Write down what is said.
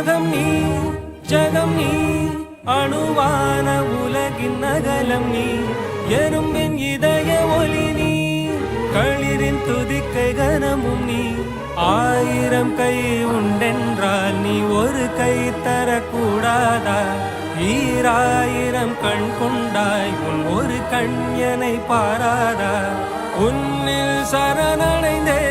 அகம் நீ ஜகம் நீ அணுவான உலகின் நகலம் நீ எறும்பின் இதய ஒளி நீ களிரின் துதிக்கை கனமும் நீ ஆயிரம் கை உண்டென்றால் நீ ஒரு கை தரக்கூடாதா ஈராயிரம் கண் கொண்டாய் உன் ஒரு கண்யனை பாராதா உன்னில் சரணடைந்தே